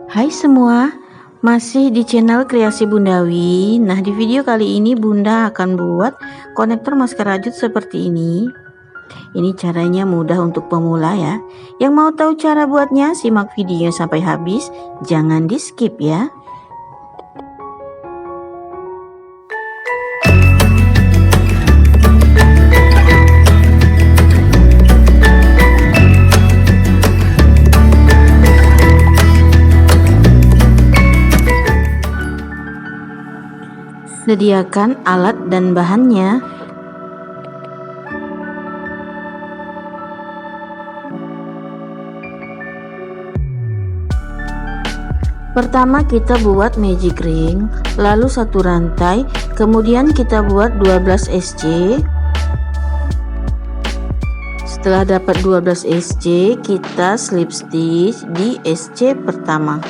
Hai semua, masih di channel Kreasi Bundawi. Nah, di video kali ini Bunda akan buat konektor masker rajut seperti ini. Ini caranya mudah untuk pemula ya. Yang mau tahu cara buatnya, simak videonya sampai habis. Jangan di skip ya. Sediakan alat dan bahannya. Pertama kita buat magic ring, lalu satu rantai, kemudian kita buat 12 SC. Setelah dapat 12 SC, kita slip stitch di SC pertama.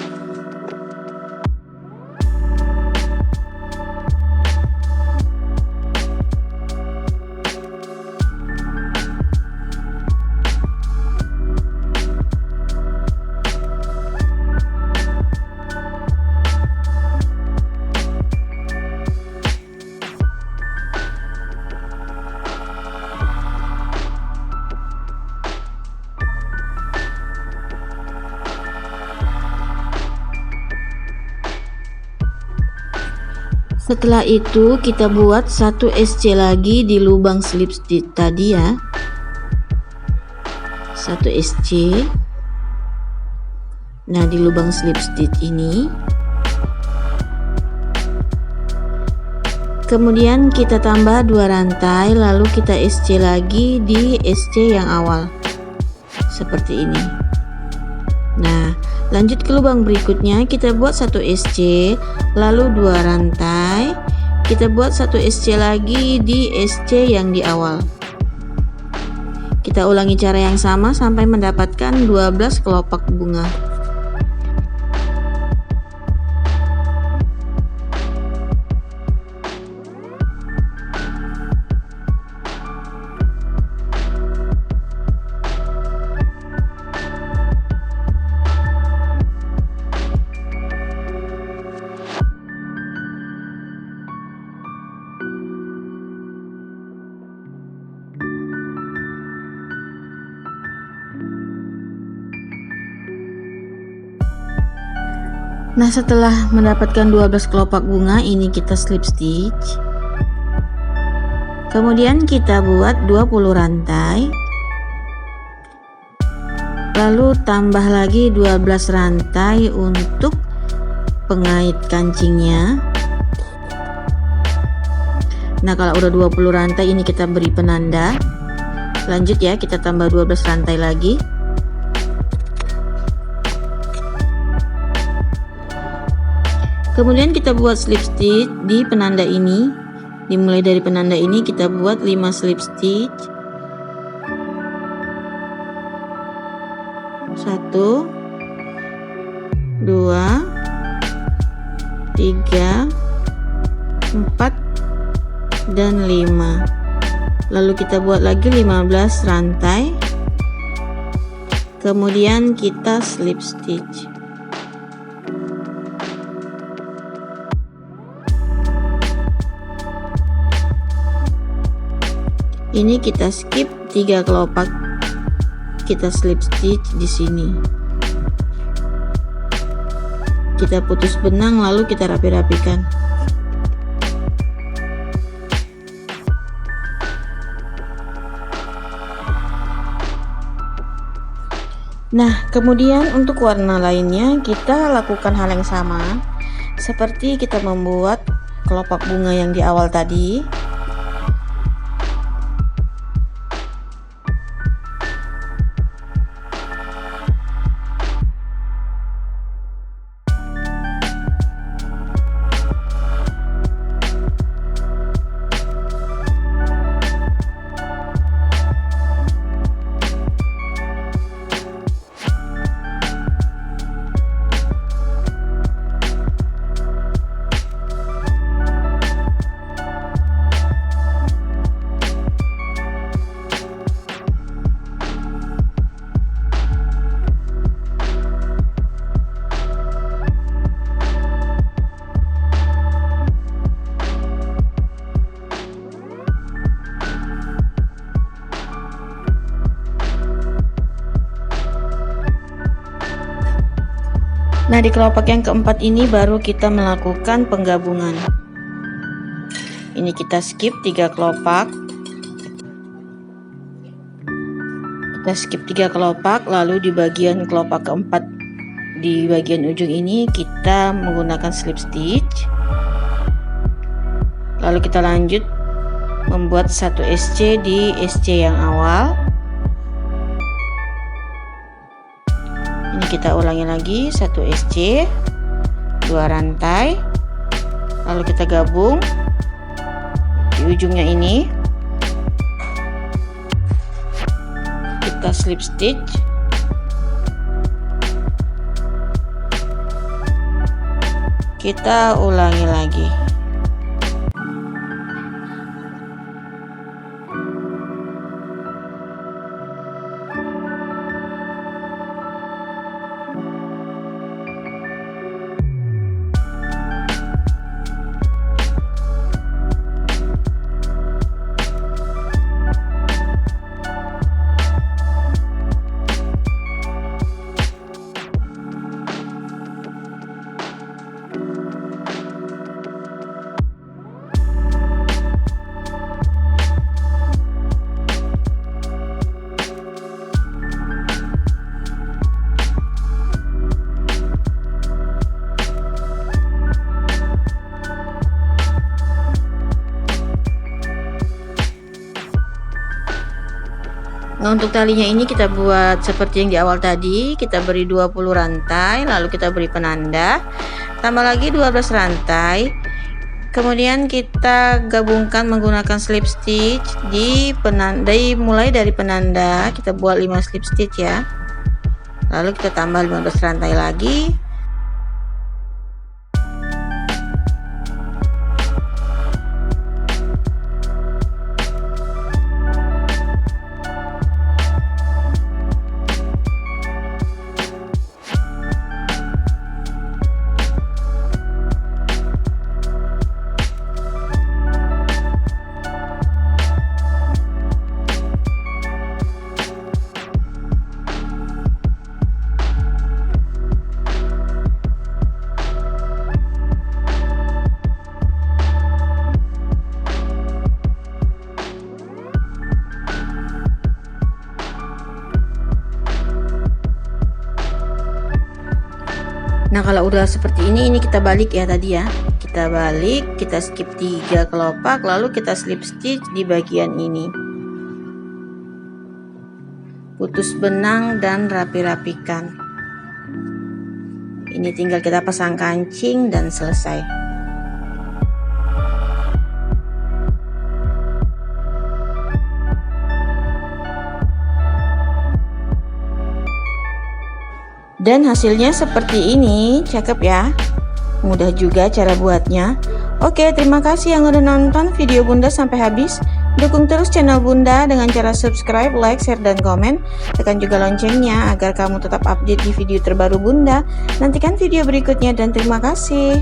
Setelah itu kita buat satu SC lagi di lubang slip stitch tadi ya. Satu SC. Nah, di lubang slip stitch ini. Kemudian kita tambah 2 rantai, lalu kita SC lagi di SC yang awal. Seperti ini. Nah, lanjut ke lubang berikutnya, kita buat satu SC, lalu 2 rantai, kita buat satu SC lagi di SC yang di awal. Kita ulangi cara yang sama sampai mendapatkan 12 kelopak bunga. Nah, setelah mendapatkan 12 kelopak bunga ini kita slip stitch. Kemudian kita buat 20 rantai. Lalu tambah lagi 12 rantai untuk pengait kancingnya. Nah, kalau udah 20 rantai ini kita beri penanda. Lanjut ya, kita tambah 12 rantai lagi. Kemudian kita buat slip stitch di penanda ini. Dimulai dari penanda ini kita buat 5 slip stitch. 1 2 3 4 dan 5. Lalu kita buat lagi 15 rantai. Kemudian kita slip stitch. Ini kita skip 3 kelopak, kita slip stitch di sini. Kita putus benang lalu kita rapi-rapikan. Nah, kemudian untuk warna lainnya kita lakukan hal yang sama seperti kita membuat kelopak bunga yang di awal tadi. Nah, di kelopak yang keempat ini baru kita melakukan penggabungan. Ini kita skip 3 kelopak. Kita skip 3 kelopak, lalu di bagian kelopak keempat di bagian ujung ini kita menggunakan slip stitch. Lalu kita lanjut membuat 1 SC di SC yang awal. Ini kita ulangi lagi, 1 SC, 2 rantai, lalu kita gabung di ujungnya ini, kita slip stitch, kita ulangi lagi. Nah, untuk talinya ini kita buat seperti yang di awal tadi, kita beri 20 rantai, lalu kita beri penanda, tambah lagi 12 rantai, kemudian kita gabungkan menggunakan slip stitch di penanda, mulai dari penanda kita buat 5 slip stitch ya, lalu kita tambah 15 rantai lagi. Nah, kalau udah seperti ini kita balik ya tadi ya. Kita balik, kita skip 3 kelopak, lalu kita slip stitch di bagian ini. Putus benang dan rapi-rapikan. Ini tinggal kita pasang kancing dan selesai. Dan hasilnya seperti ini, cakep ya. Mudah juga cara buatnya. Oke, terima kasih yang udah nonton video Bunda sampai habis. Dukung terus channel Bunda dengan cara subscribe, like, share, dan komen. Tekan juga loncengnya agar kamu tetap update di video terbaru Bunda. Nantikan video berikutnya dan terima kasih.